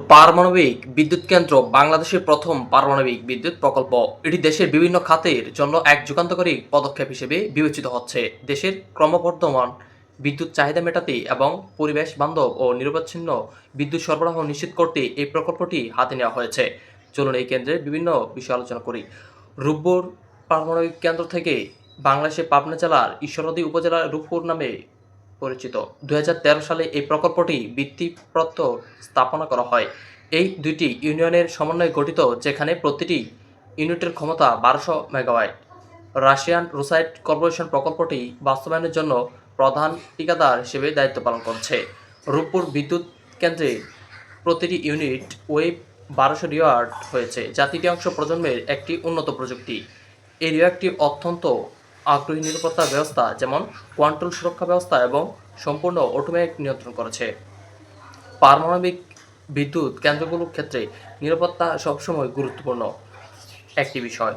পারমাণবিক বিদ্যুৎ কেন্দ্র বাংলাদেশের প্রথম পারমাণবিক বিদ্যুৎ প্রকল্প। এটি দেশের বিভিন্ন খাতের জন্য এক যুগান্তকারী পদক্ষেপ হিসেবে বিবেচিত হচ্ছে। দেশের ক্রমবর্ধমান বিদ্যুৎ চাহিদা মেটাতে এবং পরিবেশ বান্ধব ও নিরবচ্ছিন্ন বিদ্যুৎ সরবরাহ নিশ্চিত করতে এই প্রকল্পটি হাতে নেওয়া হয়েছে। চলুন এই কেন্দ্রের বিভিন্ন বিষয় আলোচনা করি। রূপপুর পারমাণবিক কেন্দ্র থেকে বাংলাদেশের পাবনা জেলার ঈশ্বরদী উপজেলার রূপপুর নামে পরিচিত। ২০১৩ সালে এই প্রকল্পটি ভিত্তিপ্রস্তর স্থাপনা করা হয়। এই দুইটি ইউনিয়নের সমন্বয়ে গঠিত, যেখানে প্রতিটি ইউনিটের ক্ষমতা ১২০০ মেগাওয়াট। রাশিয়ান রুসাইট কর্পোরেশন প্রকল্পটি বাস্তবায়নের জন্য প্রধান ঠিকাদার হিসেবে দায়িত্ব পালন করছে। রূপপুর বিদ্যুৎ কেন্দ্রে প্রতিটি ইউনিট ওয়েব ১২০০ রিওয়াট হয়েছে, যা তৃতীয়াংশ প্রজন্মের একটি উন্নত প্রযুক্তি। এই রিওয়াক্টটি অত্যন্ত আগ্রহী নিরাপত্তা ব্যবস্থা, যেমন কোয়ান্টাম সুরক্ষা ব্যবস্থা এবং সম্পূর্ণ অটোমেটিক নিয়ন্ত্রণ করেছে। পারমাণবিক বিদ্যুৎ কেন্দ্রগুলোর ক্ষেত্রে নিরাপত্তা সবসময় গুরুত্বপূর্ণ একটি বিষয়।